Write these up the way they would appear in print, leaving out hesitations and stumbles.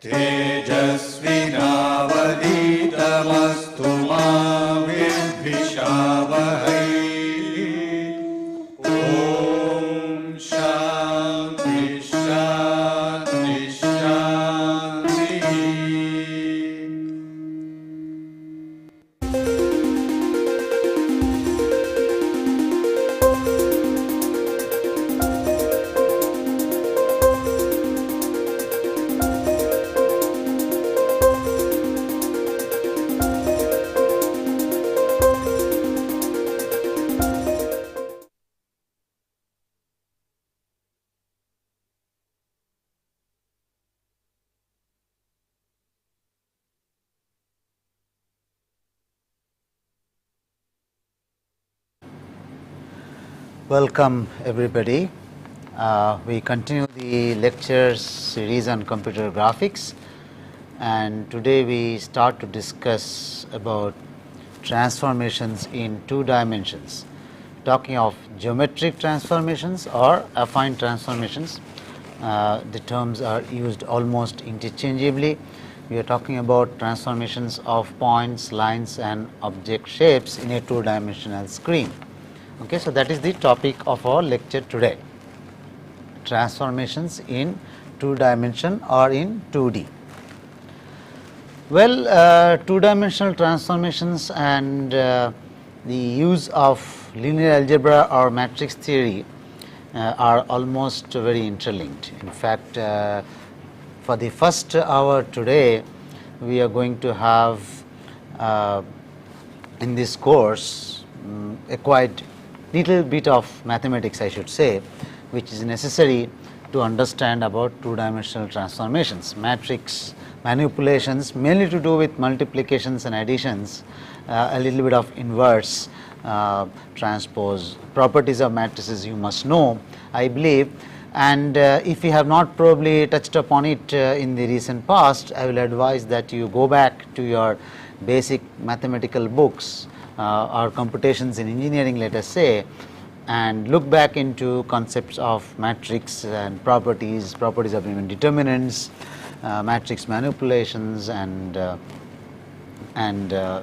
तेजस्विनावधीतमस्तु मा विद्विषावहै। ॐ शान्ति शान्ति शान्तिः। Welcome everybody. We continue the lecture series on computer graphics, and today we start to discuss about transformations in 2 dimensions, talking of geometric transformations or affine transformations. The terms are used almost interchangeably. We are talking about transformations of points, lines and object shapes in a 2-dimensional screen. Okay, so that is the topic of our lecture today, transformations in 2 dimension or in 2D. Well, 2-dimensional transformations and the use of linear algebra or matrix theory are almost very interlinked. In fact, for the first hour today, we are going to have in this course a quite little bit of mathematics, I should say, which is necessary to understand about 2-dimensional transformations, matrix manipulations, mainly to do with multiplications and additions, a little bit of inverse, transpose, properties of matrices you must know, I believe. And if you have not probably touched upon it in the recent past, I will advise that you go back to your basic mathematical books or computations in engineering, let us say, and look back into concepts of matrix and properties of even determinants, matrix manipulations and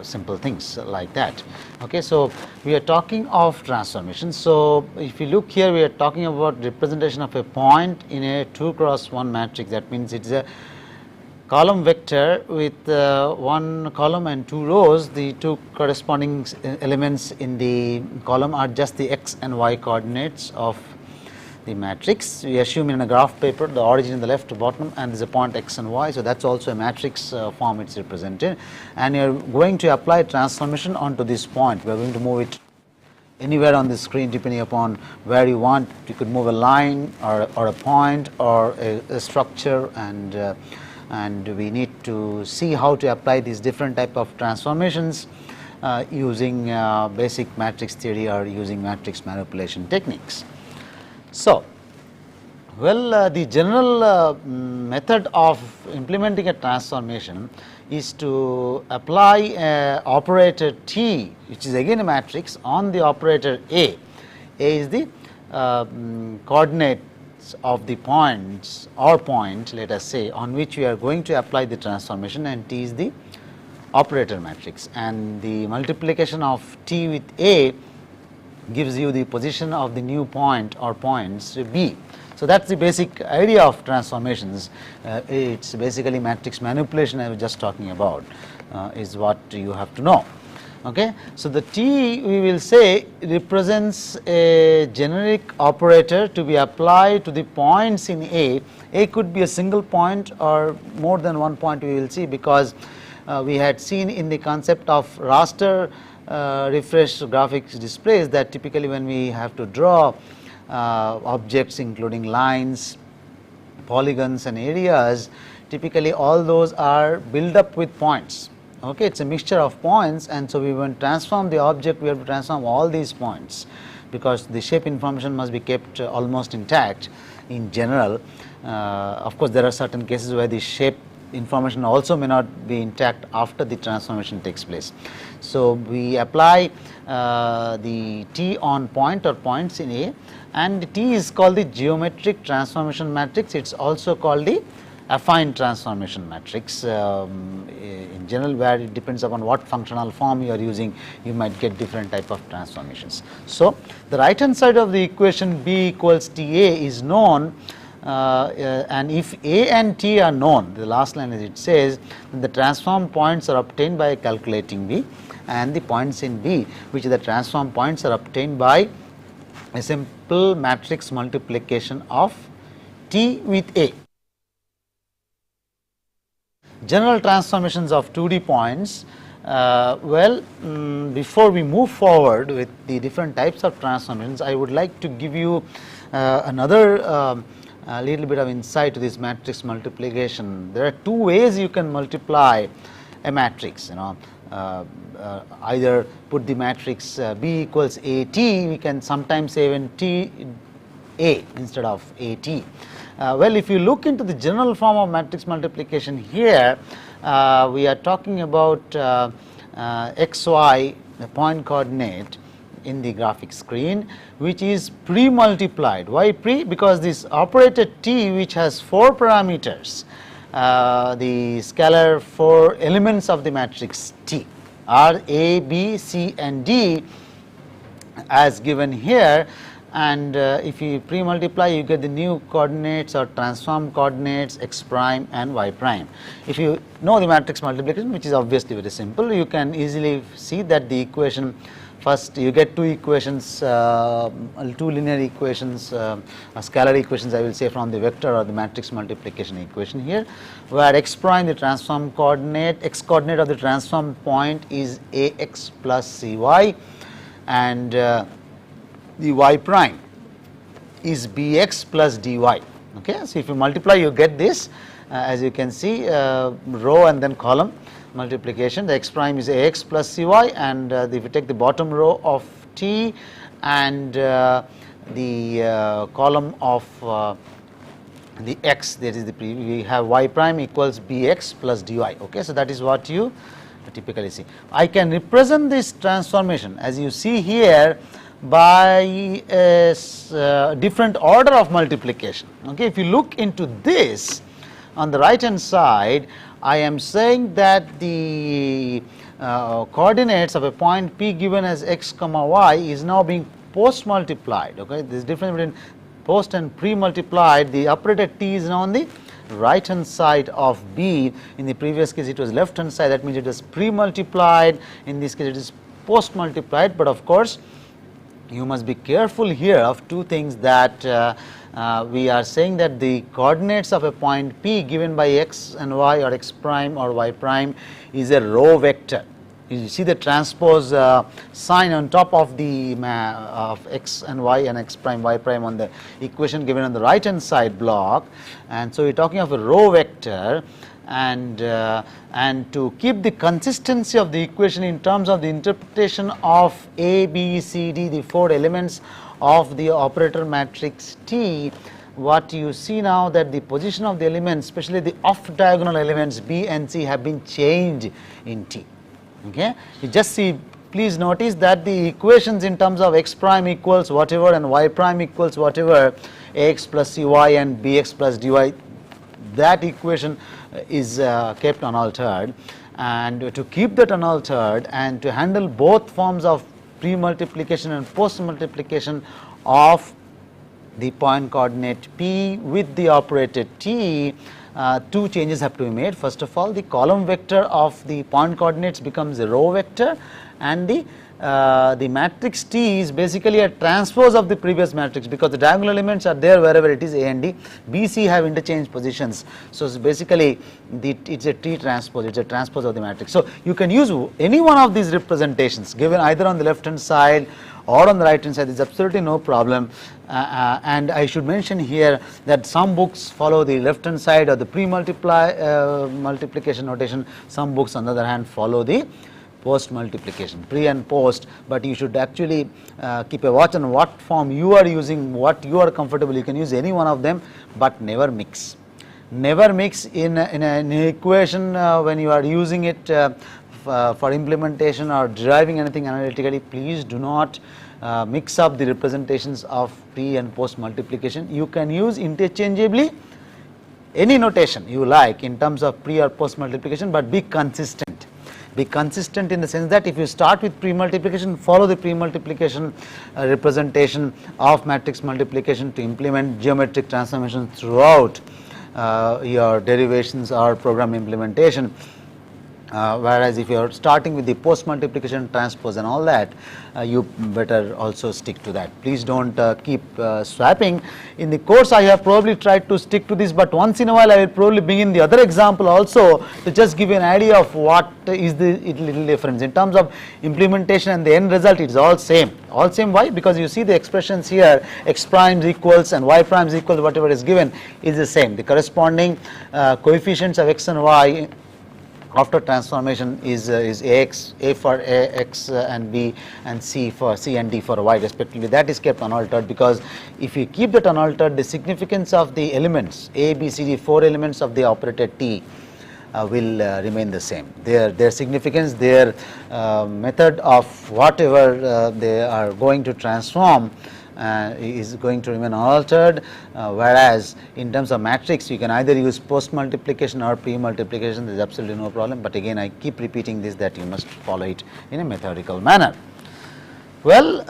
simple things like that. Okay, so we are talking of transformations. So if you look here, we are talking about representation of a point in a 2x1 matrix. That means it is a column vector with 1 column and 2 rows. The 2 corresponding elements in the column are just the x and y coordinates of the matrix. We assume in a graph paper the origin in the left to bottom and there is a point x and y. So, that is also a matrix form it is represented, and you are going to apply transformation onto this point. We are going to move it anywhere on the screen depending upon where you want. You could move a line or a point or a structure, and we need to see how to apply these different type of transformations using basic matrix theory or using matrix manipulation techniques. So, well, the general method of implementing a transformation is to apply operator T, which is again a matrix, on the operator A. A is the coordinate of the points or point, let us say, on which we are going to apply the transformation, and T is the operator matrix, and the multiplication of T with A gives you the position of the new point or points B. So, that is the basic idea of transformations. It is basically matrix manipulation I was just talking about, is what you have to know. Okay. So, the T, we will say, represents a generic operator to be applied to the points in A. A could be a single point or more than one point, we will see, because we had seen in the concept of raster refresh graphics displays that typically when we have to draw objects including lines, polygons and areas, typically all those are built up with points. Okay, it is a mixture of points, and so we want to transform the object, we have to transform all these points, because the shape information must be kept almost intact in general. Of course, there are certain cases where the shape information also may not be intact after the transformation takes place. So, we apply the T on point or points in A, and T is called the geometric transformation matrix. It is also called the affine transformation matrix. In general, where it depends upon what functional form you are using, you might get different type of transformations. So, the right hand side of the equation B equals Ta is known, and if A and T are known, the last line as it says, the transform points are obtained by calculating B, and the points in B, which are the transform points, are obtained by a simple matrix multiplication of T with A. General transformations of 2D points. Before we move forward with the different types of transformations, I would like to give you another little bit of insight to this matrix multiplication. There are two ways you can multiply a matrix. Either put the matrix B equals AT, we can sometimes say even T A instead of AT. If you look into the general form of matrix multiplication here, we are talking about xy, the point coordinate in the graphic screen, which is pre-multiplied. Why pre? Because this operator T, which has 4 parameters, the scalar 4 elements of the matrix T are A, B, C and D as given here, and if you pre-multiply, you get the new coordinates or transform coordinates x prime and y prime. If you know the matrix multiplication, which is obviously very simple, you can easily see that the equation, first you get two equations, two linear equations, scalar equations I will say, from the vector or the matrix multiplication equation here, where x prime, the transform coordinate, x coordinate of the transform point is Ax plus Cy, and the y prime is Bx plus Dy. Okay. So, if you multiply, you get this, as you can see, row and then column multiplication. The x prime is Ax plus Cy, and if you take the bottom row of T and the column of the x, that is we have y prime equals Bx plus Dy. Okay. So, that is what you typically see. I can represent this transformation, as you see here, by a different order of multiplication. Okay. If you look into this on the right hand side, I am saying that the coordinates of a point P given as x comma y is now being post multiplied. Okay. This difference between post and pre multiplied, the operator T is now on the right hand side of B. In the previous case it was left hand side, that means it was pre multiplied. In this case it is post multiplied, but of course you must be careful here of two things, that we are saying that the coordinates of a point P given by x and y, or x prime or y prime, is a row vector. You see the transpose sign on top of the of x and y and x prime y prime on the equation given on the right hand side block, and so we are talking of a row vector. And to keep the consistency of the equation in terms of the interpretation of A, B, C, D, the 4 elements of the operator matrix T, what you see now, that the position of the elements, especially the off diagonal elements B and C, have been changed in T. Okay. You just see, please notice that the equations in terms of x prime equals whatever and y prime equals whatever, Ax plus Cy and Bx plus Dy, that equation is kept unaltered, and to keep that unaltered and to handle both forms of pre multiplication and post multiplication of the point coordinate P with the operator T, two changes have to be made. First of all, the column vector of the point coordinates becomes a row vector, and the matrix T is basically a transpose of the previous matrix, because the diagonal elements are there wherever it is A and D. B, C have interchanged positions. So, it's basically it is a T transpose, it is a transpose of the matrix. So, you can use any one of these representations given either on the left hand side or on the right hand side, there is absolutely no problem. And I should mention here that some books follow the left hand side or the multiplication notation, some books on the other hand follow the post multiplication, pre and post, but you should actually keep a watch on what form you are using, what you are comfortable. You can use any one of them, but never mix. Never mix in an equation when you are using it for implementation or deriving anything analytically. Please do not mix up the representations of pre and post multiplication. You can use interchangeably any notation you like in terms of pre or post multiplication, but be consistent. Be consistent in the sense that if you start with pre-multiplication, follow the pre-multiplication representation of matrix multiplication to implement geometric transformations throughout your derivations or program implementation. Whereas if you are starting with the post multiplication transpose and all that, you better also stick to that. Please don't keep swapping. In the course I have probably tried to stick to this, but once in a while I will probably bring in the other example also to just give you an idea of what is the little difference. In terms of implementation and the end result, it is all same. All same. Why? Because you see the expressions here, x primes equals and y primes equals whatever is given is the same. The corresponding coefficients of x and y after transformation is ax, a for x and b, and c for c and d for y respectively. That is kept unaltered, because if you keep that unaltered, the significance of the elements a, b, c, d, 4 elements of the operator t will remain the same. Their significance, their method of whatever they are going to transform is going to remain unaltered, whereas in terms of matrix you can either use post multiplication or pre multiplication. There is absolutely no problem, but again I keep repeating this, that you must follow it in a methodical manner. Well,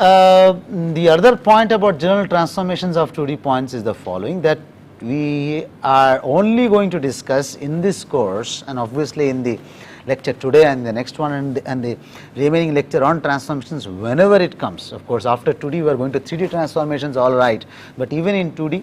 the other point about general transformations of 2D points is the following, that we are only going to discuss in this course, and obviously in the lecture today and the next one and the remaining lecture on transformations whenever it comes. Of course, after 2D we are going to 3D transformations, all right, but even in 2D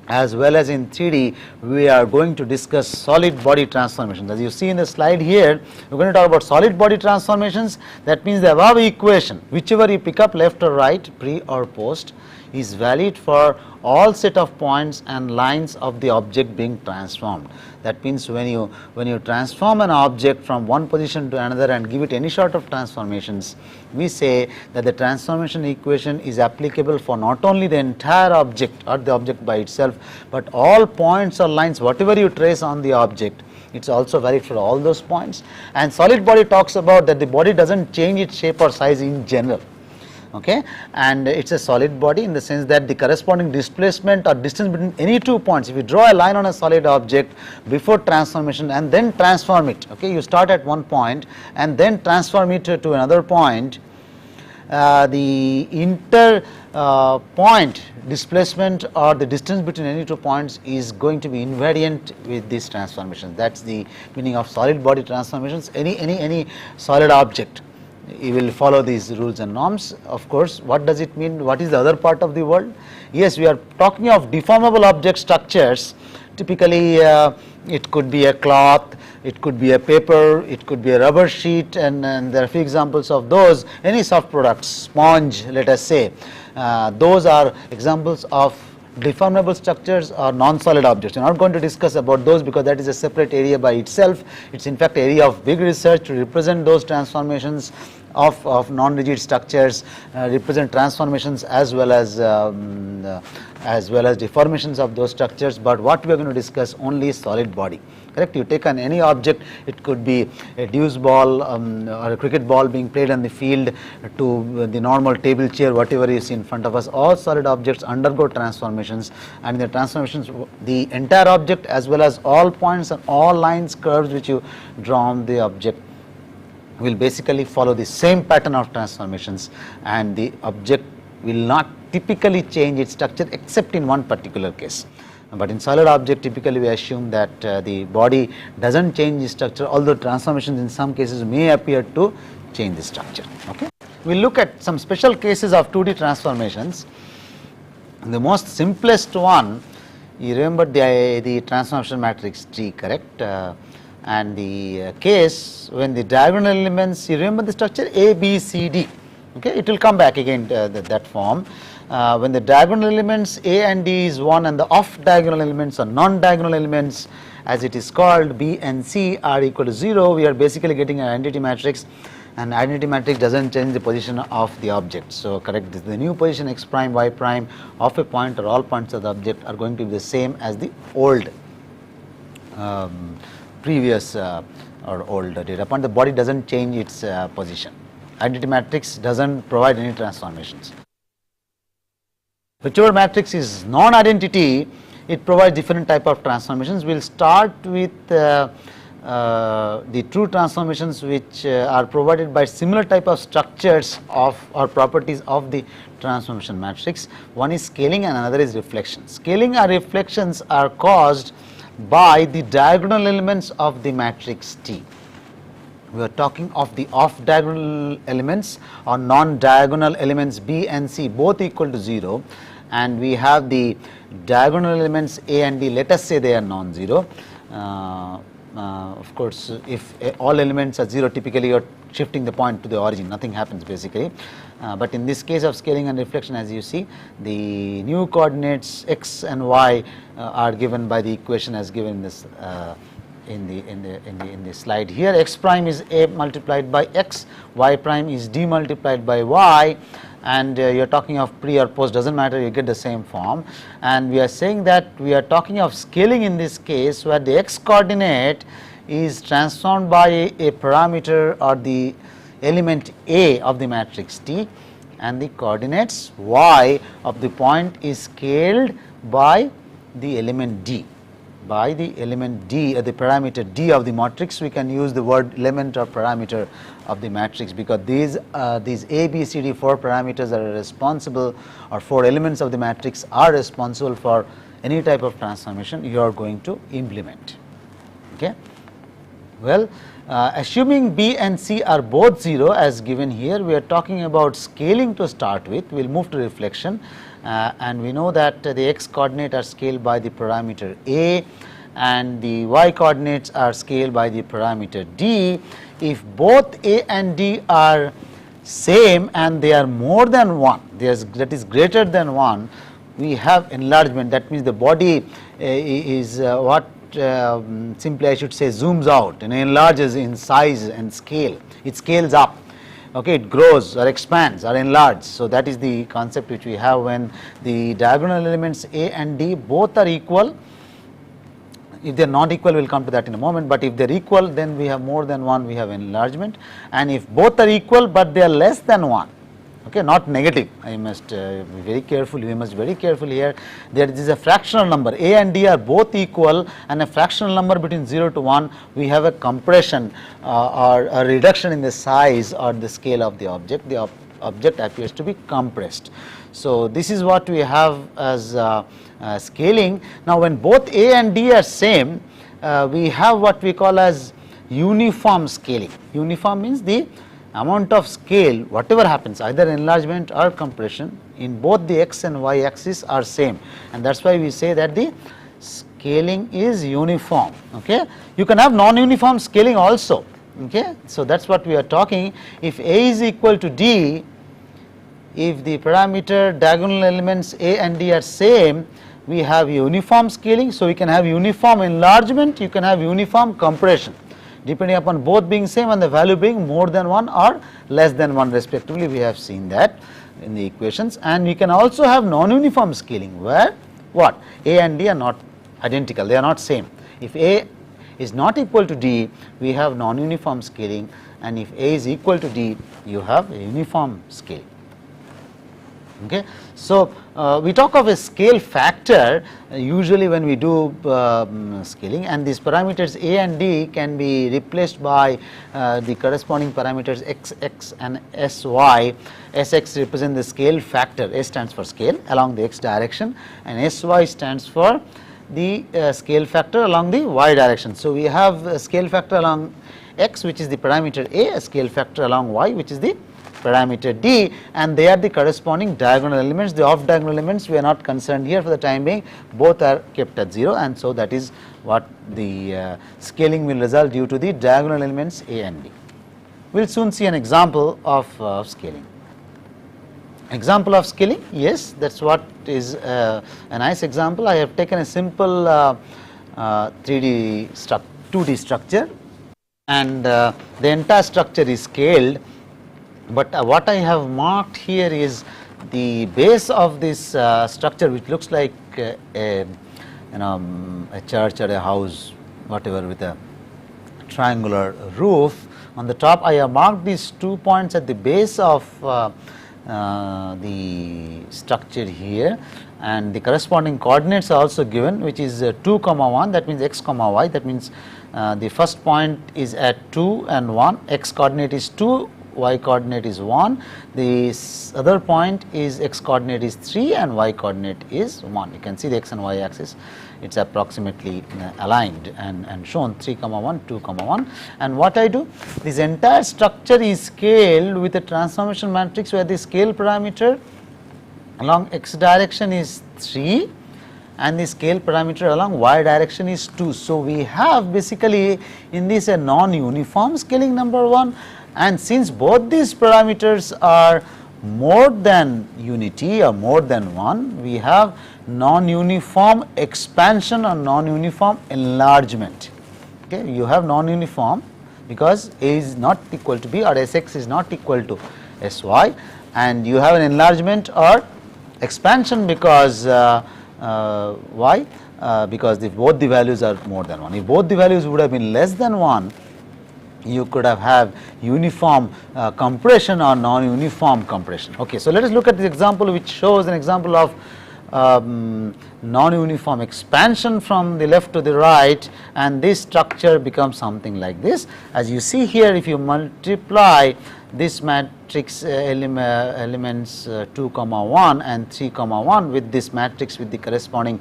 as well as in 3D we are going to discuss solid body transformations. As you see in the slide here, we are going to talk about solid body transformations. That means the above equation, whichever you pick up, left or right, pre or post, is valid for all set of points and lines of the object being transformed. That means when you transform an object from one position to another and give it any sort of transformations, we say that the transformation equation is applicable for not only the entire object or the object by itself, but all points or lines whatever you trace on the object. It is also valid for all those points. And solid body talks about that the body does not change its shape or size in general. Okay, and it is a solid body in the sense that the corresponding displacement or distance between any 2 points, if you draw a line on a solid object before transformation and then transform it, okay, you start at one point and then transform it to another point, the inter point displacement or the distance between any 2 points is going to be invariant with these transformations. That is the meaning of solid body transformations. Any solid object, you will follow these rules and norms. Of course, what does it mean? What is the other part of the world? Yes, we are talking of deformable object structures. Typically, it could be a cloth, it could be a paper, it could be a rubber sheet, and there are a few examples of those. Any soft products, sponge, let us say, those are examples of deformable structures or non-solid objects. We are not going to discuss about those because that is a separate area by itself. It is in fact area of big research to represent those transformations of non-rigid structures, represent transformations as well as deformations of those structures. But what we are going to discuss only is solid body. Correct? You take on any object, it could be a deuce ball or a cricket ball being played on the field, to the normal table chair, whatever you see in front of us. All solid objects undergo transformations, and in the transformations the entire object as well as all points and all lines, curves which you draw on the object will basically follow the same pattern of transformations, and the object will not typically change its structure except in one particular case. But in solid object, typically we assume that the body does not change the structure, although transformations in some cases may appear to change the structure. Okay? We will look at some special cases of 2D transformations. The most simplest one, you remember the transformation matrix G, correct? And the case when the diagonal elements, you remember the structure A, B, C, D. Okay? It will come back again that form. When the diagonal elements A and D is 1 and the off diagonal elements or non-diagonal elements, as it is called, B and C are equal to 0, we are basically getting an identity matrix, and identity matrix does not change the position of the object. So, correct, the new position x prime, y prime of a point or all points of the object are going to be the same as the old previous or old data point. The body does not change its position. Identity matrix does not provide any transformations. Whichever matrix is non-identity, it provides different type of transformations. We will start with the true transformations which are provided by similar type of structures of or properties of the transformation matrix. One is scaling and another is reflection. Scaling or reflections are caused by the diagonal elements of the matrix T. We are talking of the off diagonal elements or non diagonal elements B and C both equal to 0, and we have the diagonal elements A and D, let us say they are non-zero. Of course, if all elements are 0, typically you are shifting the point to the origin, nothing happens basically. But in this case of scaling and reflection, as you see, the new coordinates x and y are given by the equation as given in this in the slide here. X prime is a multiplied by x, y prime is d multiplied by y, and you are talking of pre or post, does not matter, you get the same form. And we are saying that we are talking of scaling in this case, where the x coordinate is transformed by a parameter or the element A of the matrix T, and the coordinates y of the point is scaled by the element D. By the element D, the parameter D of the matrix. We can use the word element or parameter of the matrix, because these A, B, C, D 4 parameters are responsible, or 4 elements of the matrix are responsible for any type of transformation you are going to implement. Okay. Well, assuming B and C are both 0 as given here, we are talking about scaling to start with. We will move to reflection, and we know that the x coordinate are scaled by the parameter A and the y coordinates are scaled by the parameter D. If both A and D are same and they are more than 1, that is greater than 1, we have enlargement. That means the body is what simply I should say zooms out and enlarges in size and scale. It scales up, okay, it grows or expands or enlarges. So that is the concept which we have when the diagonal elements A and D both are equal. If they are not equal, we will come to that in a moment, but if they are equal, then we have more than 1, we have enlargement. And if both are equal but they are less than 1, okay, not negative, I must be very careful, we must be very careful here. There is a fractional number, A and D are both equal, and a fractional number between 0 to 1, we have a compression or a reduction in the size or the scale of the object. The object appears to be compressed. So this is what we have as scaling. Now when both A and D are same, we have what we call as uniform scaling. Uniform means the amount of scale, whatever happens, either enlargement or compression, in both the x and y axis are same, and that is why we say that the scaling is uniform. Okay. You can have non-uniform scaling also. Okay. So that is what we are talking. If A is equal to D, if the parameter diagonal elements A and D are same, we have uniform scaling. So we can have uniform enlargement, you can have uniform compression, depending upon both being same and the value being more than 1 or less than 1 respectively. We have seen that in the equations. And we can also have non-uniform scaling, where what A and D are not identical, they are not same. If A is not equal to D, we have non-uniform scaling, and if A is equal to D, you have a uniform scaling. Okay. So we talk of a scale factor usually when we do scaling, and these parameters A and D can be replaced by the corresponding parameters x and sy. Sx represent the scale factor, S stands for scale along the x direction, and sy stands for the scale factor along the y direction. So we have a scale factor along x, which is the parameter A, a scale factor along y, which is the parameter D, and they are the corresponding diagonal elements. The off diagonal elements we are not concerned here for the time being, both are kept at 0, and so that is what the scaling will result due to the diagonal elements A and D. We will soon see an example of scaling. Example of scaling, yes, that is what is a nice example. I have taken a simple 2D structure, and the entire structure is scaled. But what I have marked here is the base of this structure, which looks like a church or a house, whatever, with a triangular roof. On the top, I have marked these 2 points at the base of the structure here, and the corresponding coordinates are also given, which is 2 comma 1, that means x comma y, that means the first point is at 2 and 1, x coordinate is 2, y coordinate is 1, the other point is x coordinate is 3 and y coordinate is 1. You can see the x and y axis, it is approximately aligned and shown 3 comma 1, 2 comma 1. And what I do, this entire structure is scaled with a transformation matrix where the scale parameter along x direction is 3 and the scale parameter along y direction is 2. So, we have basically in this a non-uniform scaling number 1, and since both these parameters are more than unity or more than 1, we have non-uniform expansion or non-uniform enlargement. Okay, you have non-uniform because A is not equal to B or Sx is not equal to Sy, and you have an enlargement or expansion because why? Because both the values are more than 1. If both the values would have been less than 1, you could have uniform compression or non-uniform compression. Okay, so let us look at this example which shows an example of non-uniform expansion from the left to the right, and this structure becomes something like this. As you see here, if you multiply this matrix elements 2 comma 1 and 3 comma 1 with this matrix with the corresponding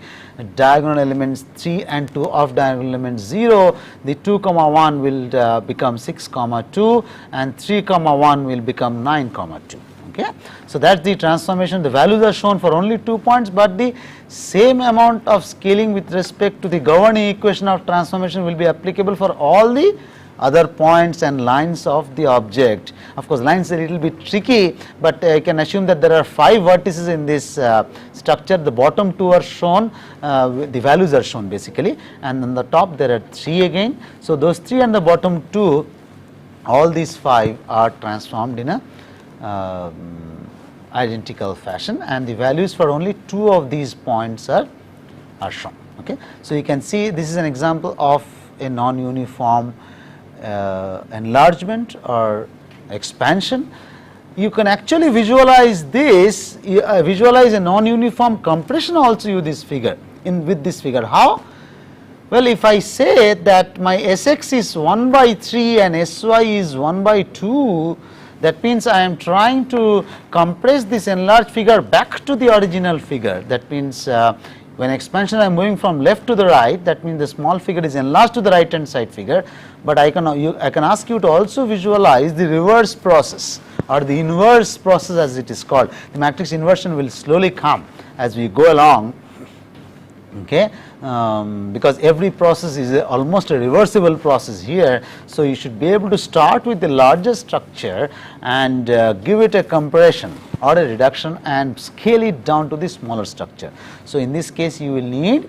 diagonal elements 3 and 2 of diagonal elements 0, the 2 comma 1 will become 6 comma 2 and 3 comma 1 will become 9 comma 2. Okay. So, that is the transformation. The values are shown for only 2 points, but the same amount of scaling with respect to the governing equation of transformation will be applicable for all the other points and lines of the object. Of course, lines are a little bit tricky, but I can assume that there are 5 vertices in this structure. The bottom 2 are shown, the values are shown basically, and on the top there are 3 again. So, those 3 and the bottom 2, all these 5 are transformed in a identical fashion, and the values for only 2 of these points are shown. Okay. So, you can see this is an example of a non-uniform enlargement or expansion. You can actually visualize this, visualize a non-uniform compression also with this figure. With this figure, how? Well, if I say that my Sx is 1 by 3 and Sy is 1 by 2, that means I am trying to compress this enlarged figure back to the original figure. That means when expansion I am moving from left to the right, that means the small figure is enlarged to the right hand side figure, but I can ask you to also visualize the reverse process or the inverse process as it is called. The matrix inversion will slowly come as we go along. Okay, because every process is almost a reversible process here. So, you should be able to start with the larger structure and give it a compression or a reduction and scale it down to the smaller structure. So, in this case you will need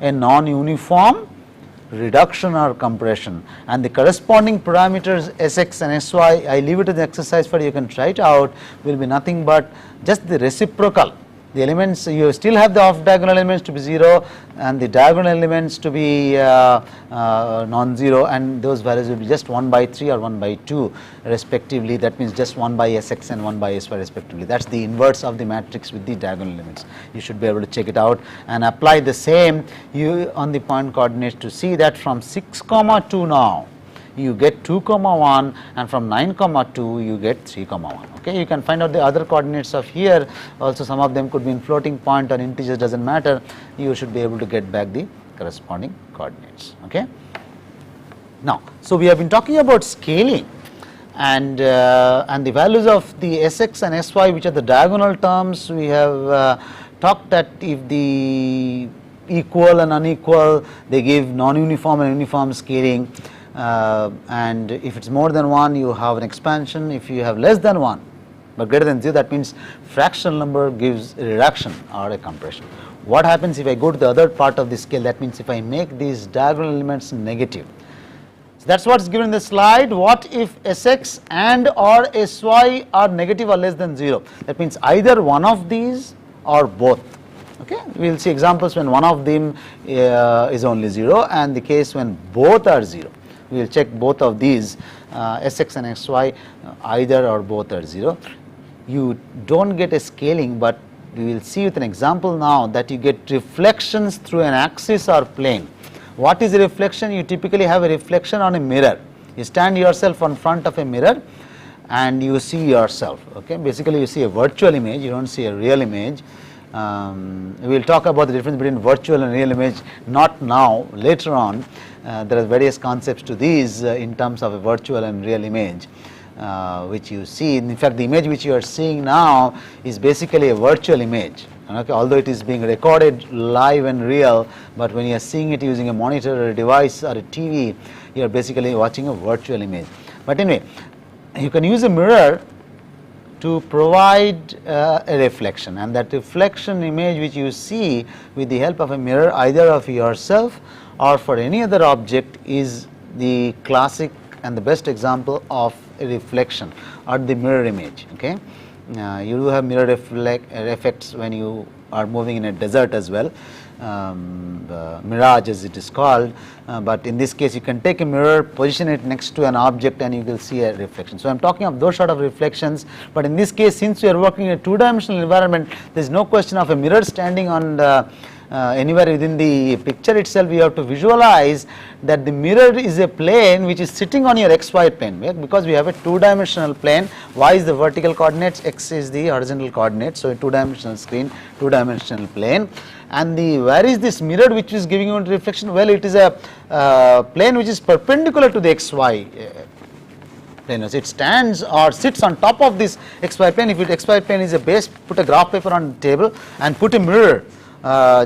a non-uniform reduction or compression, and the corresponding parameters Sx and Sy, I leave it as an exercise for you can try it out, will be nothing but just the reciprocal. The elements, you still have the off diagonal elements to be 0 and the diagonal elements to be non-zero, and those values will be just 1 by 3 or 1 by 2 respectively. That means just 1 by Sx and 1 by Sy respectively. That is the inverse of the matrix with the diagonal elements. You should be able to check it out and apply the same on the point coordinates to see that from 6 comma 2 now you get 2 comma 1, and from 9 comma 2 you get 3 comma 1. Okay, you can find out the other coordinates of here also. Some of them could be in floating point or integers, does not matter. You should be able to get back the corresponding coordinates. Okay. Now, so we have been talking about scaling and the values of the Sx and Sy, which are the diagonal terms. We have talked that if the equal and unequal, they give non-uniform and uniform scaling. And if it is more than 1, you have an expansion. If you have less than 1 but greater than 0, that means fractional number gives a reduction or a compression. What happens if I go to the other part of the scale? That means if I make these diagonal elements negative. So, that is what is given in the slide. What if Sx and or Sy are negative or less than 0? That means either one of these or both. Okay, we will see examples when one of them is only 0 and the case when both are 0. We will check both of these Sx and Sy, either or both are 0. You do not get a scaling, but we will see with an example now that you get reflections through an axis or plane. What is a reflection? You typically have a reflection on a mirror. You stand yourself in front of a mirror and you see yourself. Okay, basically you see a virtual image, you don't see a real image. We will talk about the difference between virtual and real image, not now, later on. There are various concepts to these in terms of a virtual and real image, which you see. In fact, the image which you are seeing now is basically a virtual image. Okay, although it is being recorded live and real, but when you are seeing it using a monitor or a device or a TV, you are basically watching a virtual image. But anyway, you can use a mirror to provide a reflection, and that reflection image which you see with the help of a mirror, either of yourself or for any other object, is the classic and the best example of a reflection or the mirror image. Okay, you do have mirror effects when you are moving in a desert as well, mirage as it is called, but in this case you can take a mirror, position it next to an object and you will see a reflection. So I am talking of those sort of reflections, but in this case, since we are working in a two-dimensional environment, there is no question of a mirror standing on anywhere within the picture itself. We have to visualize that the mirror is a plane which is sitting on your xy plane, because we have a two-dimensional plane. Y is the vertical coordinates, x is the horizontal coordinates. So a two-dimensional screen, two-dimensional plane. And where is this mirror which is giving you a reflection? Well, it is a plane which is perpendicular to the xy plane. So it stands or sits on top of this xy plane. If xy plane is a base, put a graph paper on the table and put a mirror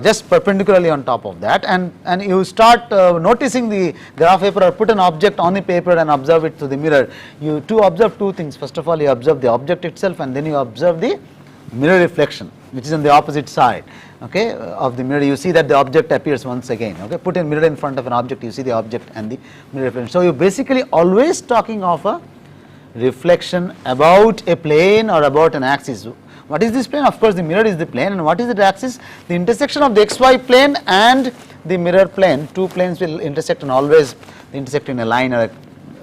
just perpendicularly on top of that, and you start noticing the graph paper, or put an object on the paper and observe it through the mirror. You observe two things. First of all, you observe the object itself, and then you observe the mirror reflection which is on the opposite side, okay, of the mirror. You see that the object appears once again. Okay, put a mirror in front of an object, you see the object and the mirror reflection. So you basically always talking of a reflection about a plane or about an axis. What is this plane? Of course, the mirror is the plane. And what is the axis? The intersection of the xy plane and the mirror plane. Two planes will intersect, and always intersect in a line, or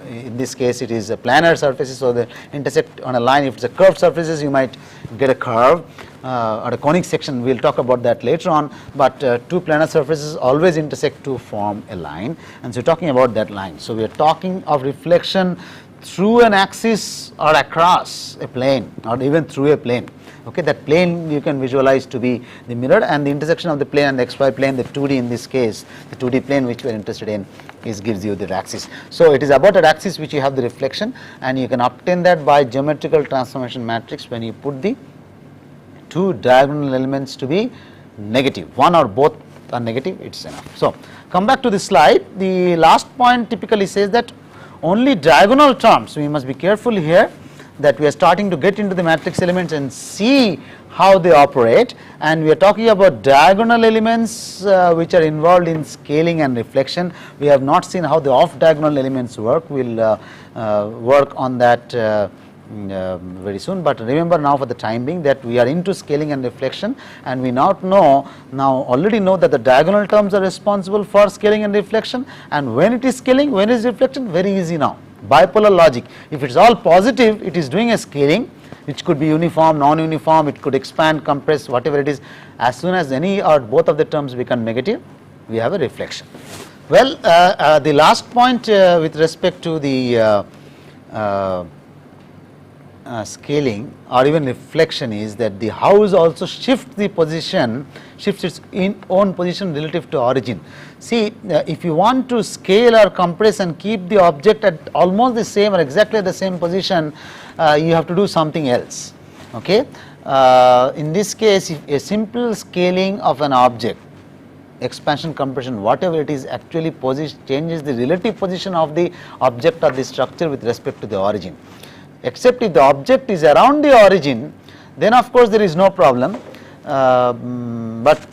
in this case it is a planar surfaces, so they intersect on a line. If it's a curved surfaces, you might get a curve or a conic section. We will talk about that later on, but two planar surfaces always intersect to form a line, and so talking about that line. So we are talking of reflection through an axis or across a plane, or even through a plane. Okay, that plane you can visualize to be the mirror, and the intersection of the plane and the xy plane, the 2D in this case, the 2D plane which we are interested in, gives you the axis. So it is about that axis which you have the reflection, and you can obtain that by geometrical transformation matrix when you put the two diagonal elements to be negative. One or both are negative, it's enough. So come back to the slide. The last point typically says that only diagonal terms, we must be careful here, that we are starting to get into the matrix elements and see how they operate, and we are talking about diagonal elements which are involved in scaling and reflection. We have not seen how the off diagonal elements work. We will work on that very soon, but remember now for the time being that we are into scaling and reflection, and we already know that the diagonal terms are responsible for scaling and reflection. And when it is scaling, when is reflection? Very easy now. Bipolar logic. If it is all positive, it is doing a scaling, which could be uniform, non-uniform, it could expand, compress, whatever it is. As soon as any or both of the terms become negative, we have a reflection. Well, the last point with respect to the scaling or even reflection is that the house also shifts its own position relative to origin. See, if you want to scale or compress and keep the object at almost the same or exactly the same position, you have to do something else. Okay, in this case, if a simple scaling of an object, expansion, compression, whatever it is, actually changes the relative position of the object or the structure with respect to the origin. Except if the object is around the origin, then of course there is no problem, but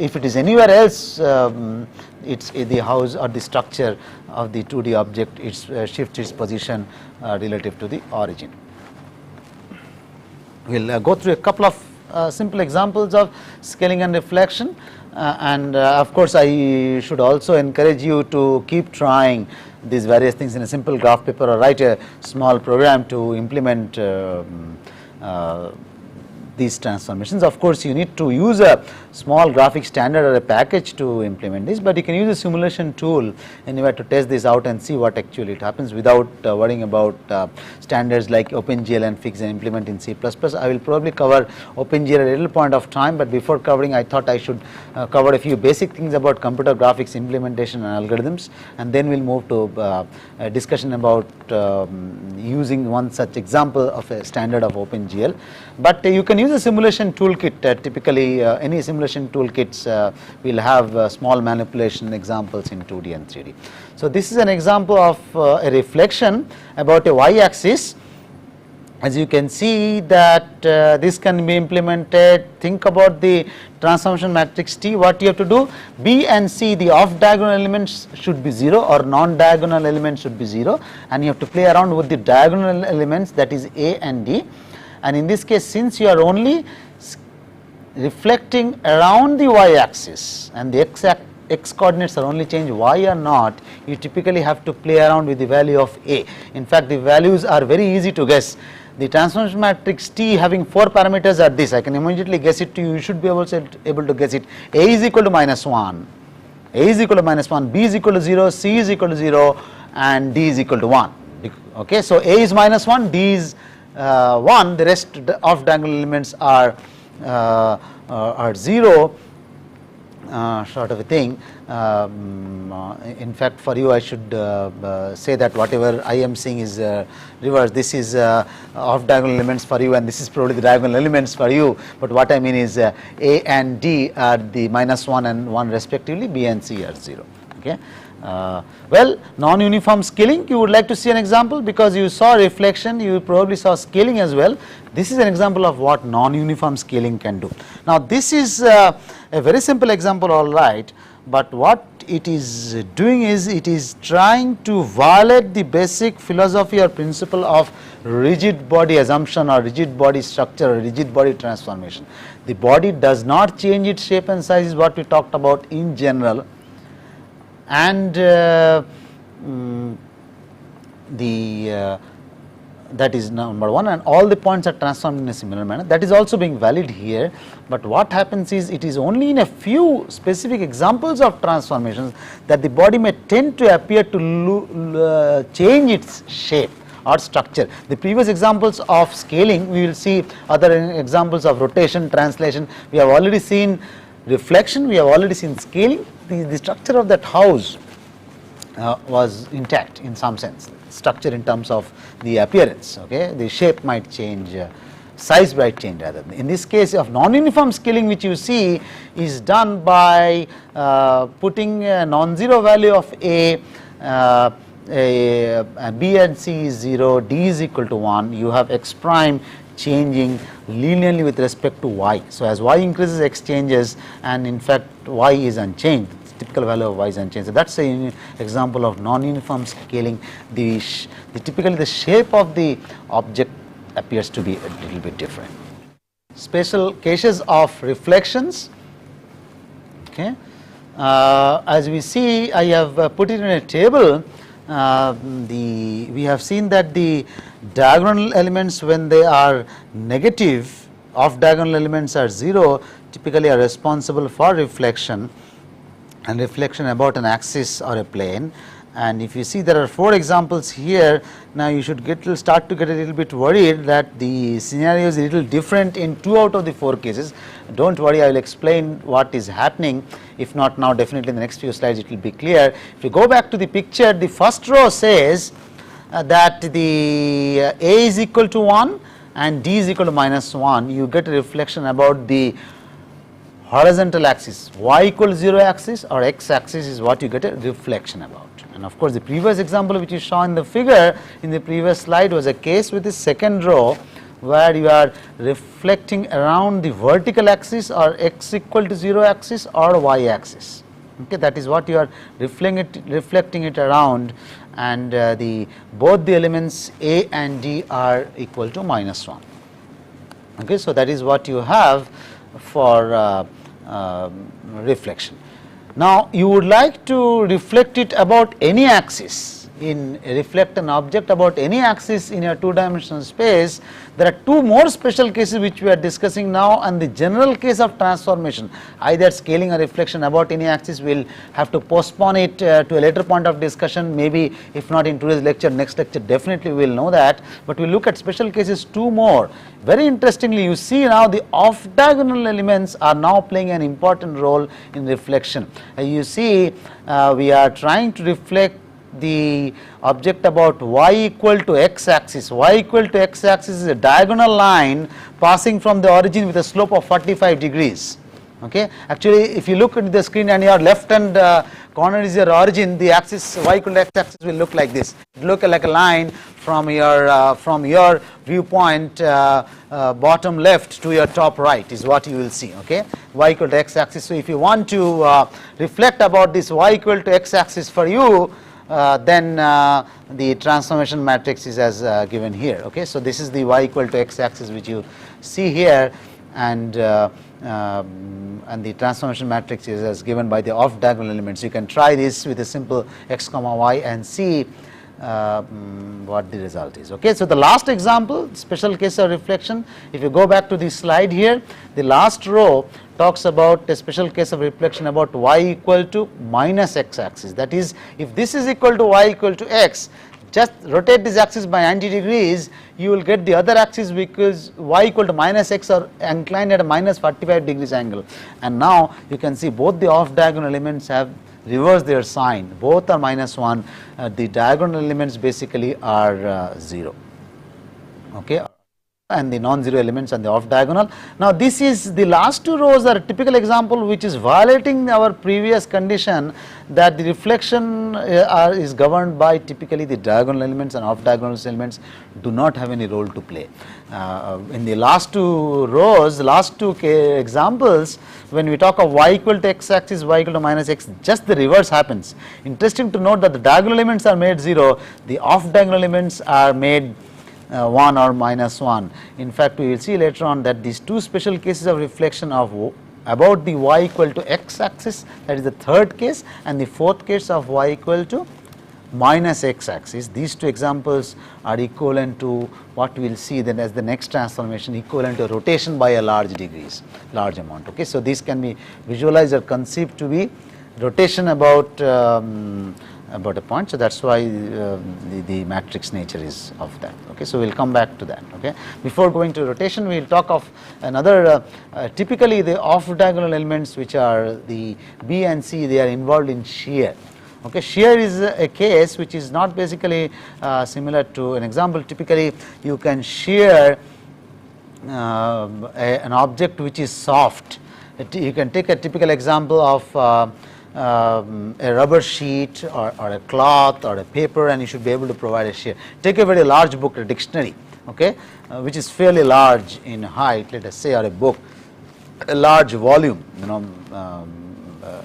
if it is anywhere else, it's the house or the structure of the 2D object, it shifts its position relative to the origin. We will go through a couple of simple examples of scaling and reflection, and of course I should also encourage you to keep trying these various things in a simple graph paper, or write a small program to implement these transformations. Of course, you need to use a small graphic standard or a package to implement this, but you can use a simulation tool anywhere to test this out and see what actually it happens without worrying about standards like OpenGL and fix and implement in C++. I will probably cover OpenGL at a little point of time, but before covering, I thought I should cover a few basic things about computer graphics implementation and algorithms, and then we'll move to a discussion about using one such example of a standard of OpenGL. But you can use a simulation toolkit. Typically, any simulation toolkits will have small manipulation examples in 2D and 3D. So this is an example of a reflection about a y-axis. As you can see that this can be implemented. Think about the transformation matrix T. What you have to do, B and C, the off diagonal elements should be 0 or non-diagonal elements should be 0, and you have to play around with the diagonal elements, that is A and D. And in this case, since you are only reflecting around the y-axis and the x coordinates are only changed, y or not, you typically have to play around with the value of A. In fact, the values are very easy to guess. The transformation matrix T having 4 parameters are this. I can immediately guess it to you. You should be able to guess it. A is equal to -1, A is equal to -1, B is equal to 0, C is equal to 0, and D is equal to 1. Okay, so A is -1, D is 1. The rest of diagonal elements are 0. Sort of a thing. In fact, for you I should say that whatever I am seeing is reverse. This is off diagonal elements for you, and this is probably the diagonal elements for you, but what I mean is A and D are the -1 and 1 respectively, B and C are 0. Okay. Well, non-uniform scaling, you would like to see an example because you saw reflection, you probably saw scaling as well. This is an example of what non-uniform scaling can do. Now this is a very simple example, all right, but what it is doing is it is trying to violate the basic philosophy or principle of rigid body assumption or rigid body structure or rigid body transformation. The body does not change its shape and size is what we talked about in general, and that is number one, and all the points are transformed in a similar manner. That is also being valid here, but what happens is it is only in a few specific examples of transformations that the body may tend to appear to change its shape or structure. The previous examples of scaling, we will see other examples of rotation, translation. We have already seen reflection, we have already seen scaling. The structure of that house was intact in some sense, structure in terms of the appearance. Okay, the shape might change, size might change rather. In this case of non-uniform scaling, which you see is done by putting a non-zero value of A, B and C is 0, D is equal to 1, you have x prime changing linearly with respect to y. So as y increases, x changes, and in fact y is unchanged. The typical value of y is unchanged. So that's an example of non-uniform scaling. Typically the shape of the object appears to be a little bit different. Special cases of reflections. Okay, as we see, I have put it in a table. We have seen that the diagonal elements, when they are negative, off diagonal elements are 0, typically are responsible for reflection, and reflection about an axis or a plane. And if you see, there are 4 examples here. Now you should start to get a little bit worried that the scenario is a little different in 2 out of the 4 cases. Don't worry, I will explain what is happening. If not now, definitely in the next few slides it will be clear. If you go back to the picture, the first row says that the A is equal to 1 and D is equal to -1. You get a reflection about the horizontal axis, y equal to 0 axis or x axis is what you get a reflection about. And of course, the previous example which you saw in the figure in the previous slide was a case with the second row, where you are reflecting around the vertical axis or x equal to 0 axis or y axis. Okay, that is what you are reflecting it around, and both the elements A and D are equal to -1. Okay, so that is what you have for reflection. Now you would like to reflect it about any axis. reflect an object about any axis in a two-dimensional space, there are two more special cases which we are discussing now, and the general case of transformation, either scaling or reflection about any axis, we will have to postpone it to a later point of discussion, maybe if not in today's lecture, next lecture definitely we will know that, but we will look at special cases two more. Very interestingly, you see now the off-diagonal elements are now playing an important role in reflection. You see we are trying to reflect the object about y equal to x axis. Y equal to x axis is a diagonal line passing from the origin with a slope of 45 degrees. Okay. Actually, if you look at the screen and your left hand corner is your origin, the axis y equal to x axis will look like this. It will look like a line from your viewpoint bottom left to your top right is what you will see. Okay. Y equal to x axis. So if you want to reflect about this y equal to x axis for you, then the transformation matrix is as given here. Okay. So this is the y equal to x axis which you see here, and the transformation matrix is as given by the off diagonal elements. You can try this with a simple x comma y and see what the result is. Okay. So the last example, special case of reflection, if you go back to the slide here, the last row talks about a special case of reflection about y equal to minus x axis. That is, if this is equal to y equal to x, just rotate this axis by 90 degrees, you will get the other axis because y equal to minus x are inclined at a minus 45 degrees angle. And now you can see both the off diagonal elements have reversed their sign, both are minus 1, the diagonal elements basically are 0. Okay. And the non-zero elements and the off diagonal. Now this is the last two rows are a typical example which is violating our previous condition that the reflection is governed by typically the diagonal elements, and off diagonal elements do not have any role to play. In the last two rows, last two examples, when we talk of y equal to x axis, y equal to minus x, just the reverse happens. Interesting to note that the diagonal elements are made 0, the off diagonal elements are made 1 or minus 1. In fact, we will see later on that these two special cases of reflection of about the y equal to x axis, that is the third case, and the fourth case of y equal to minus x axis. These two examples are equivalent to what we will see then as the next transformation, equivalent to rotation by a large amount. Okay. So these can be visualized or conceived to be rotation about a point. So that's why the matrix nature is of that. Okay. So we'll come back to that. Okay. Before going to rotation, we'll talk of another typically the off diagonal elements which are the B and C, they are involved in shear. Okay. Shear is a case which is not basically similar to an example. Typically you can shear an object which is soft. You can take a typical example of a rubber sheet or a cloth or a paper, and you should be able to provide a shear. Take a very large book, a dictionary, okay, which is fairly large in height, let us say, or a book, a large volume,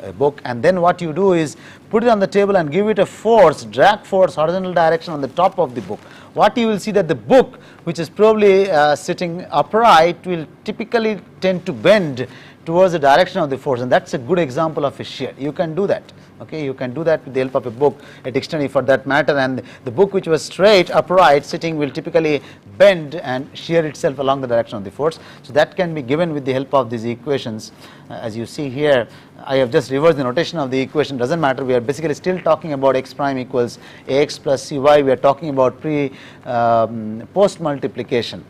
a book, and then what you do is put it on the table and give it a force, drag force, horizontal direction on the top of the book. What you will see that the book, which is probably sitting upright, will typically tend to bend towards the direction of the force, and that's a good example of a shear. You can do that. Okay, you can do that with the help of a book, a dictionary for that matter, and the book which was straight, upright, sitting will typically bend and shear itself along the direction of the force. So that can be given with the help of these equations. As you see here, I have just reversed the notation of the equation, doesn't matter, we are basically still talking about x prime equals ax plus cy, we are talking about post multiplication,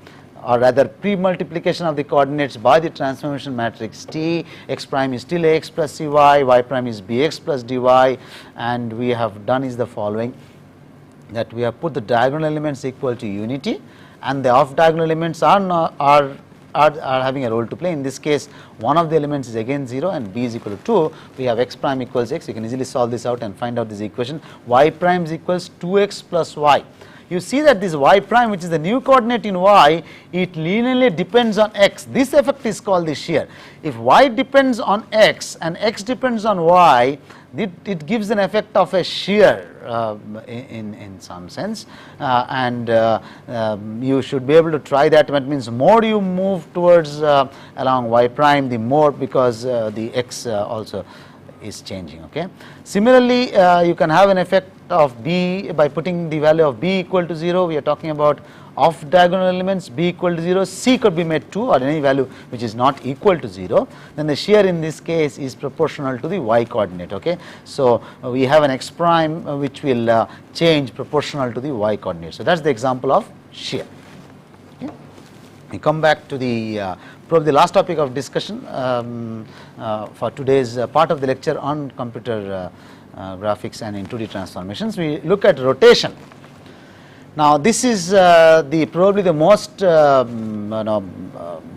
or rather pre-multiplication of the coordinates by the transformation matrix T. X prime is still ax plus cy, y prime is bx plus dy, and we have done is the following, that we have put the diagonal elements equal to unity, and the off diagonal elements are having a role to play. In this case, one of the elements is again 0 and b is equal to 2. We have x prime equals x. You can easily solve this out and find out this equation. Y prime is equals 2x plus y. You see that this y prime, which is the new coordinate in y, it linearly depends on x. This effect is called the shear. If y depends on x and x depends on y, it gives an effect of a shear in some sense, and you should be able to try that. That means more you move towards along y prime, the more, because the x also is changing. Okay. Similarly, you can have an effect of B by putting the value of B equal to 0, we are talking about off diagonal elements B equal to 0, C could be made 2 or any value which is not equal to 0, then the shear in this case is proportional to the y coordinate. Okay. So, we have an x prime which will change proportional to the y coordinate. So, that is the example of shear. Okay. We come back to the probably the last topic of discussion for today's part of the lecture on computer graphics and in 2D transformations. We look at rotation. Now, this is probably the most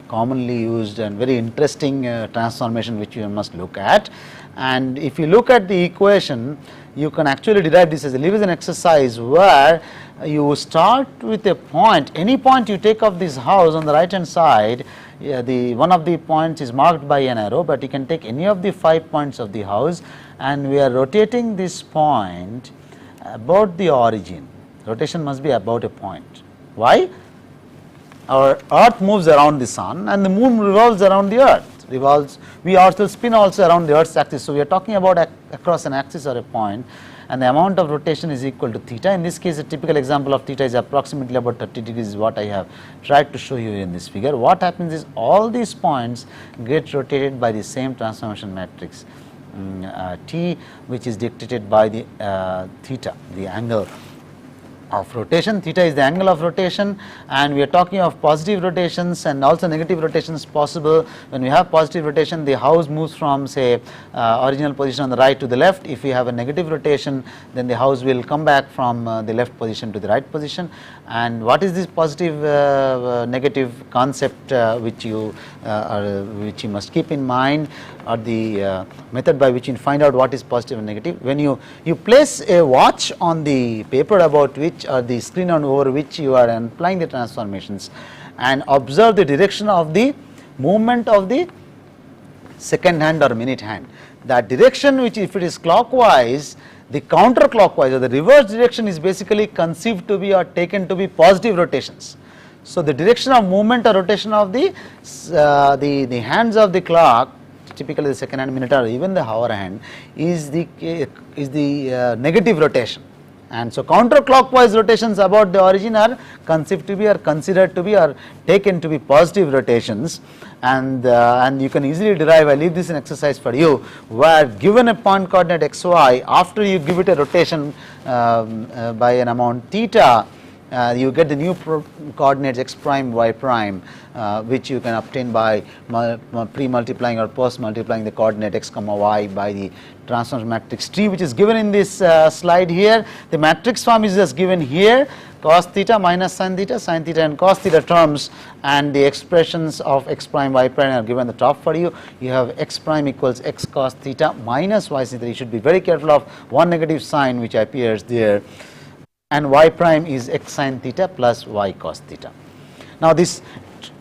commonly used and very interesting transformation which you must look at. And if you look at the equation, you can actually derive this as a Lewis exercise where you start with a point, any point you take of this house on the right hand side, the one of the points is marked by an arrow, but you can take any of the 5 points of the house, and we are rotating this point about the origin. Rotation must be about a point. Why? Our earth moves around the sun and the moon revolves around the earth, we also spin also around the earth's axis. So, we are talking about across an axis or a point, and the amount of rotation is equal to theta. In this case, a typical example of theta is approximately about 30 degrees is what I have tried to show you in this figure. What happens is all these points get rotated by the same transformation matrix T, which is dictated by the theta, the angle of rotation. Theta is the angle of rotation, and we are talking of positive rotations and also negative rotations possible. When we have positive rotation, the house moves from say original position on the right to the left. If we have a negative rotation, then the house will come back from the left position to the right position. And what is this positive negative concept which you must keep in mind, or the method by which you find out what is positive and negative? When you place a watch on the paper about which or the screen on over which you are applying the transformations, and observe the direction of the movement of the second hand or minute hand. That direction, which if it is clockwise, the counterclockwise or the reverse direction is basically conceived to be or taken to be positive rotations. So, the direction of movement or rotation of the hands of the clock, typically the second hand, minute, or even the hour hand, is the negative rotation. And so, counterclockwise rotations about the origin are conceived to be or considered to be or taken to be positive rotations, and you can easily derive. I leave this in exercise for you, where given a point coordinate xy, after you give it a rotation by an amount theta, you get the new coordinates x prime, y prime, which you can obtain by pre-multiplying or post-multiplying the coordinate x comma y by the transformation matrix T, which is given in this slide here. The matrix form is just given here: cos theta minus sin theta, and cos theta terms, and the expressions of x prime, y prime are given at the top for you. You have x prime equals x cos theta minus y sin theta. You should be very careful of one negative sign which appears there, and y prime is x sin theta plus y cos theta. Now, this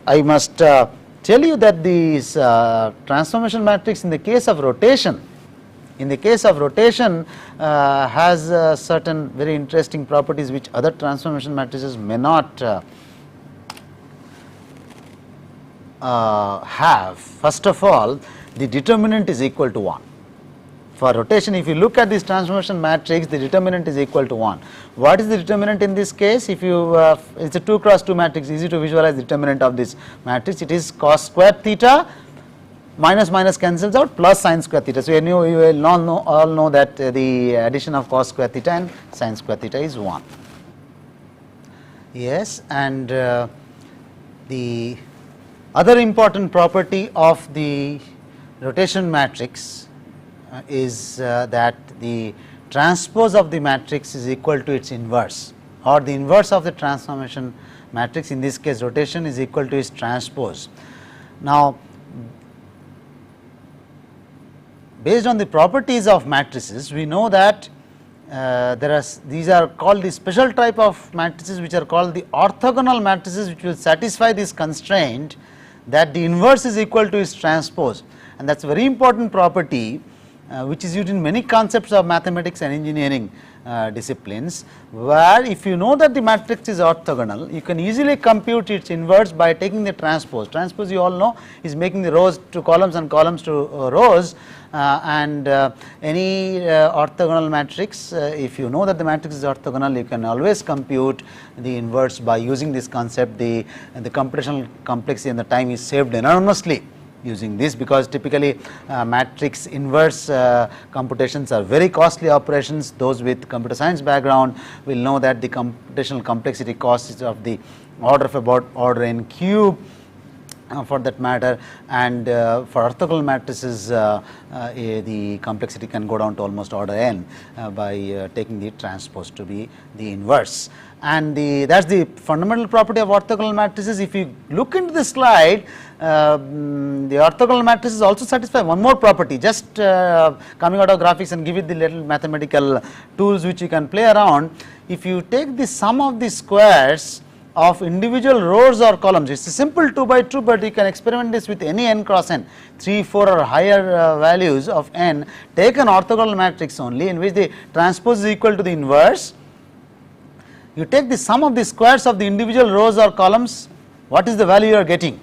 I must tell you that this transformation matrix in the case of rotation, has certain very interesting properties which other transformation matrices may not have. First of all, the determinant is equal to 1. For rotation, if you look at this transformation matrix, the determinant is equal to 1. What is the determinant in this case? If you it's a 2 cross 2 matrix, easy to visualize the determinant of this matrix. It is cos square theta, minus minus cancels out, plus sin square theta. So, you will all know that the addition of cos square theta and sin square theta is 1. Yes, and the other important property of the rotation matrix is that the transpose of the matrix is equal to its inverse, or the inverse of the transformation matrix, in this case rotation, is equal to its transpose. Now, based on the properties of matrices, we know that these are called the special type of matrices which are called the orthogonal matrices, which will satisfy this constraint that the inverse is equal to its transpose, and that is a very important property which is used in many concepts of mathematics and engineering disciplines, where if you know that the matrix is orthogonal, you can easily compute its inverse by taking the transpose. Transpose, you all know, is making the rows to columns and columns to rows, and any orthogonal matrix, if you know that the matrix is orthogonal, you can always compute the inverse by using this concept. The computational complexity and the time is saved enormously using this, because typically matrix inverse computations are very costly operations. Those with computer science background will know that the computational complexity cost is of the order of about order n cube for that matter, and for orthogonal matrices the complexity can go down to almost order n by taking the transpose to be the inverse. And that is the fundamental property of orthogonal matrices. If you look into the slide, the orthogonal matrices also satisfy one more property, just coming out of graphics and give it the little mathematical tools which you can play around. If you take the sum of the squares of individual rows or columns, it is a simple 2 by 2, but you can experiment this with any n cross n, 3, 4 or higher values of n. Take an orthogonal matrix only in which the transpose is equal to the inverse. You take the sum of the squares of the individual rows or columns, what is the value you are getting?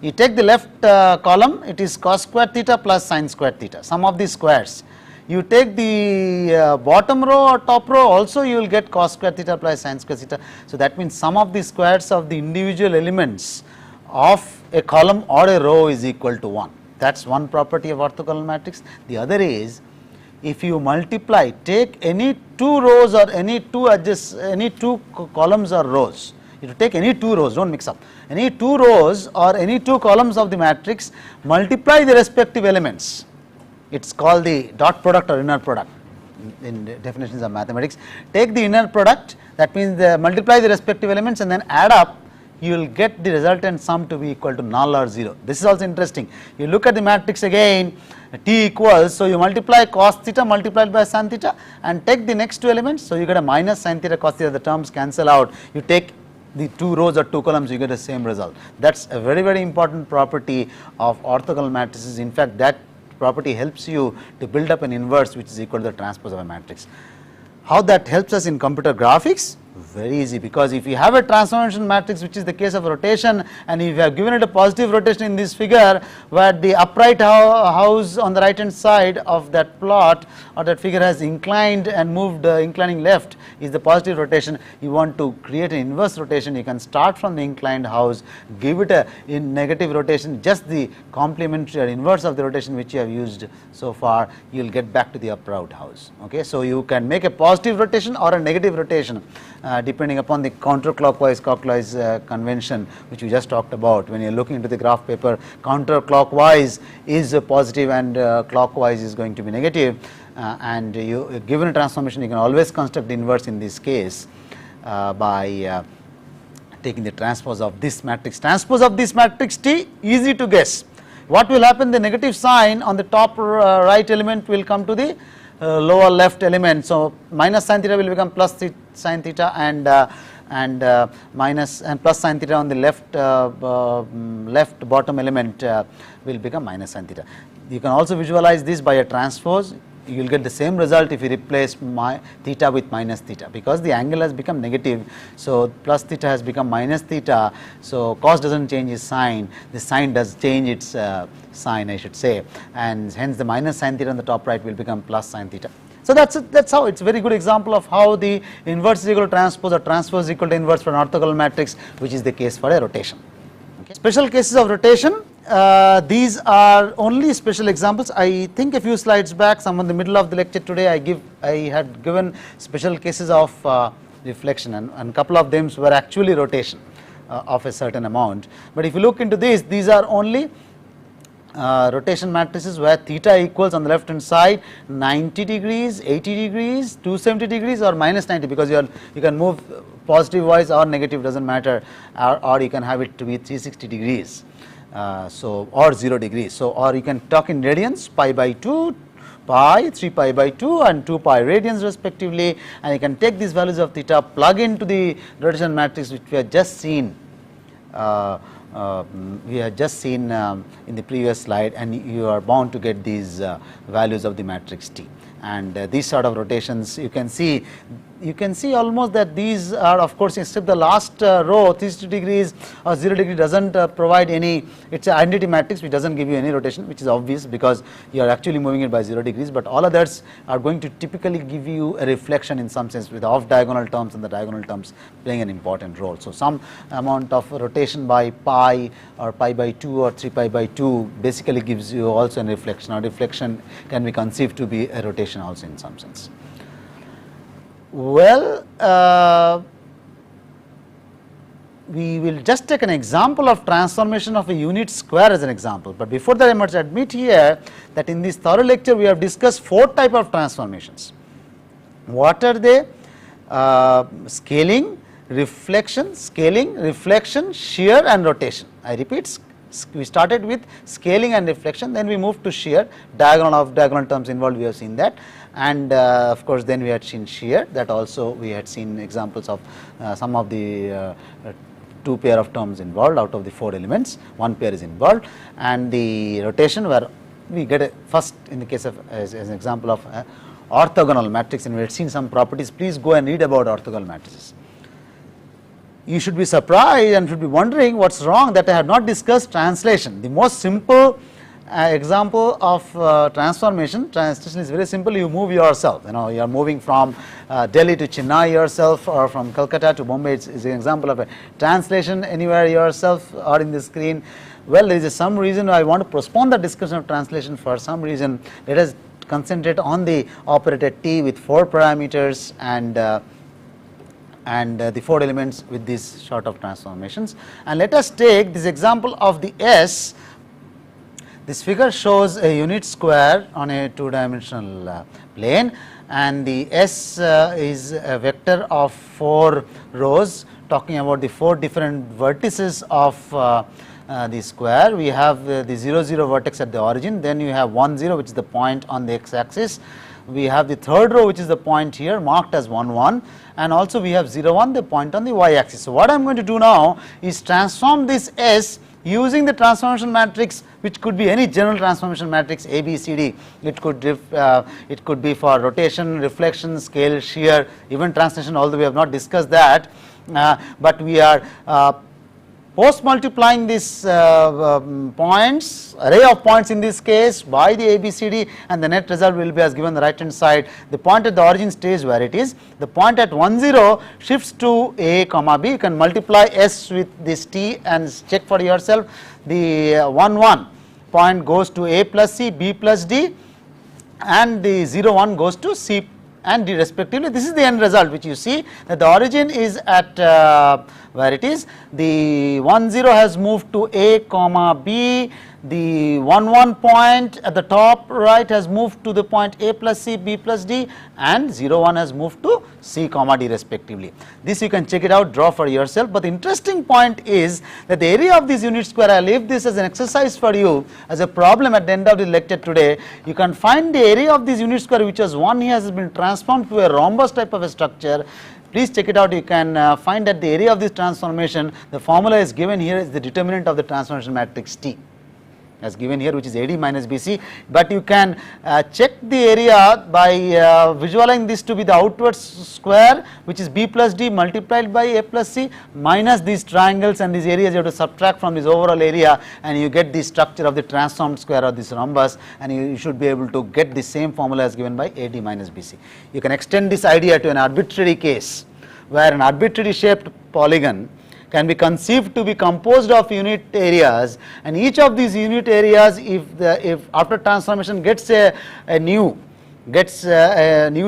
You take the left column, it is cos square theta plus sin square theta, sum of the squares. You take the bottom row or top row, also you will get cos square theta plus sin square theta. So that means sum of the squares of the individual elements of a column or a row is equal to 1. That is one property of orthogonal matrix. The other is, if you multiply, take any two rows or any two columns or rows, you take any two rows, don't mix up, any two rows or any two columns of the matrix, multiply the respective elements. It is called the dot product or inner product in definitions of mathematics. Take the inner product, that means multiply the respective elements and then add up, you will get the resultant sum to be equal to null or 0. This is also interesting. You look at the matrix again, T equals, so you multiply cos theta multiplied by sin theta and take the next two elements, so you get a minus sin theta cos theta, the terms cancel out, you take the two rows or two columns, you get the same result. That is a very, very important property of orthogonal matrices. In fact, that property helps you to build up an inverse which is equal to the transpose of a matrix. How that helps us in computer graphics? Very easy, because if you have a transformation matrix, which is the case of rotation, and if you have given it a positive rotation in this figure, where the upright house on the right hand side of that plot or that figure has inclined and moved inclining left is the positive rotation, you want to create an inverse rotation, you can start from the inclined house, give it a negative rotation, just the complementary or inverse of the rotation which you have used so far, you will get back to the upright house. Okay, so you can make a positive rotation or a negative rotation depending upon the counterclockwise clockwise convention which we just talked about. When you are looking into the graph paper, counterclockwise is positive and clockwise is going to be negative, and you given a transformation, you can always construct the inverse in this case by taking the transpose of this matrix. Transpose of this matrix T, easy to guess. What will happen? The negative sign on the top right element will come to the lower left element. So minus sin theta will become plus sin theta, and minus and plus sin theta on the left bottom element will become minus sin theta. You can also visualize this by a transpose. You will get the same result if you replace theta with minus theta, because the angle has become negative. So plus theta has become minus theta, so cos does not change its sign, the sign does change its sign, I should say, and hence the minus sin theta on the top right will become plus sin theta. So that is how, it is a very good example of how the inverse is equal to transpose or transpose is equal to inverse for an orthogonal matrix, which is the case for a rotation. Okay. Special cases of rotation. These are only special examples. I think a few slides back, some in the middle of the lecture today, I had given special cases of reflection, and a couple of them were actually rotation of a certain amount. But if you look into these are only rotation matrices where theta equals on the left hand side 90 degrees, 80 degrees, 270 degrees or minus 90, because you can move positive wise or negative, does not matter, or you can have it to be 360 degrees. Or 0 degrees. So, or you can talk in radians, pi by 2, pi, 3 pi by 2 and 2 pi radians respectively, and you can take these values of theta, plug into the rotation matrix which we have just seen in the previous slide, and you are bound to get these values of the matrix T. and these sort of rotations you can see almost that these are, of course, except the last row 360 degrees or 0 degree doesn't provide any, it is an identity matrix which does not give you any rotation, which is obvious because you are actually moving it by 0 degrees, but all others are going to typically give you a reflection in some sense, with off diagonal terms and the diagonal terms playing an important role. So some amount of rotation by pi or pi by 2 or 3 pi by 2 basically gives you also a reflection, or reflection can be conceived to be a rotation also in some sense. Well, we will just take an example of transformation of a unit square as an example, but before that I must admit here that in this thorough lecture we have discussed 4 types of transformations. What are they? Scaling, reflection, shear and rotation. I repeat, we started with scaling and reflection, then we moved to shear, diagonal of diagonal terms involved, we have seen that, and of course then we had seen shear, that also we had seen examples of some of the 2 pair of terms involved out of the 4 elements, 1 pair is involved, and the rotation where we get a first in the case of as an example of orthogonal matrix, and we had seen some properties. Please go and read about orthogonal matrices. You should be surprised and should be wondering what is wrong that I have not discussed translation. The most simple example of translation is very simple. You move yourself, you are moving from Delhi to Chennai yourself, or from Calcutta to Bombay. It's an example of a translation anywhere yourself or in the screen. Well, there is some reason I want to postpone the discussion of translation for some reason. Let us concentrate on the operator T with 4 parameters and the 4 elements with these sort of transformations. And let us take this example of the S. This figure shows a unit square on a 2-dimensional plane, and the S is a vector of 4 rows talking about the 4 different vertices of the square. We have the 0 0 vertex at the origin, then you have 1 0 which is the point on the x axis. We have the third row which is the point here marked as 1 1, and also we have 0 1, the point on the y axis. So what I am going to do now is transform this S using the transformation matrix, which could be any general transformation matrix A, B, C, D. It could be for rotation, reflection, scale, shear, even translation, although we have not discussed that, but we are post multiplying this points, array of points in this case, by the ABCD, and the net result will be as given on the right hand side. The point at the origin stays where it is. The point at 1 0 shifts to A comma B. You can multiply S with this T and check for yourself. The 1 1 point goes to A plus C, B plus D, and the 0 1 goes to C and D respectively. This is the end result, which you see that the origin is at where it is. The 1 0 has moved to A comma B. The 1 1 point at the top right has moved to the point A plus C, B plus D, and 0 1 has moved to C comma D respectively. This you can check it out, draw for yourself. But the interesting point is that the area of this unit square, I leave this as an exercise for you as a problem at the end of the lecture today. You can find the area of this unit square, which was 1 here, has been transformed to a rhombus type of a structure. Please check it out. You can find that the area of this transformation, the formula is given here, is the determinant of the transformation matrix T, as given here, which is AD minus BC, but you can check the area by visualizing this to be the outward square, which is B plus D multiplied by A plus C minus these triangles and these areas. You have to subtract from this overall area, and you get the structure of the transformed square of this rhombus, and you should be able to get the same formula as given by AD minus BC. You can extend this idea to an arbitrary case where an arbitrary shaped polygon can be conceived to be composed of unit areas, and each of these unit areas, if after transformation gets a new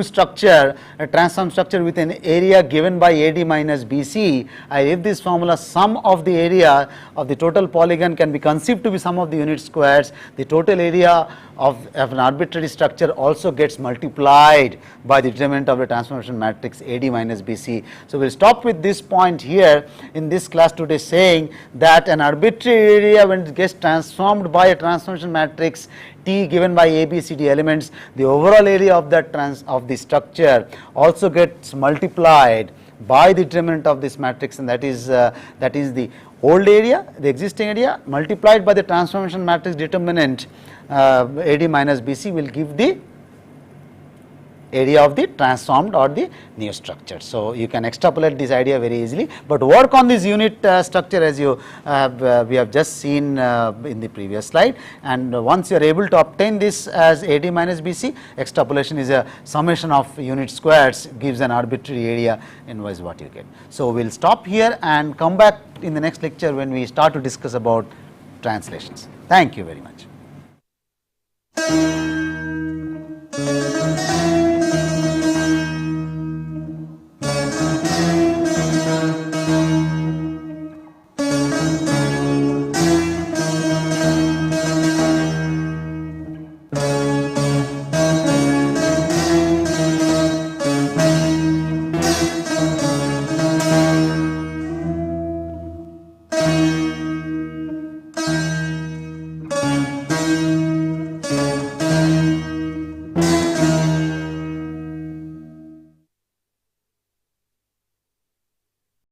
structure, a transform structure with an area given by AD minus BC, I give this formula, sum of the area of the total polygon can be conceived to be sum of the unit squares. The total area of an arbitrary structure also gets multiplied by the determinant of the transformation matrix AD minus BC. So we will stop with this point here in this class today, saying that an arbitrary area, when it gets transformed by a transformation matrix T given by ABCD elements, the overall area of that of the structure also gets multiplied by the determinant of this matrix, and that is the old area, the existing area, multiplied by the transformation matrix determinant AD minus BC will give the area of the transformed or the new structure. So, you can extrapolate this idea very easily, but work on this unit structure as you we have just seen in the previous slide, and once you are able to obtain this as AD minus BC, extrapolation is a summation of unit squares gives an arbitrary area inverse what you get. So, we will stop here and come back in the next lecture when we start to discuss about translations. Thank you very much.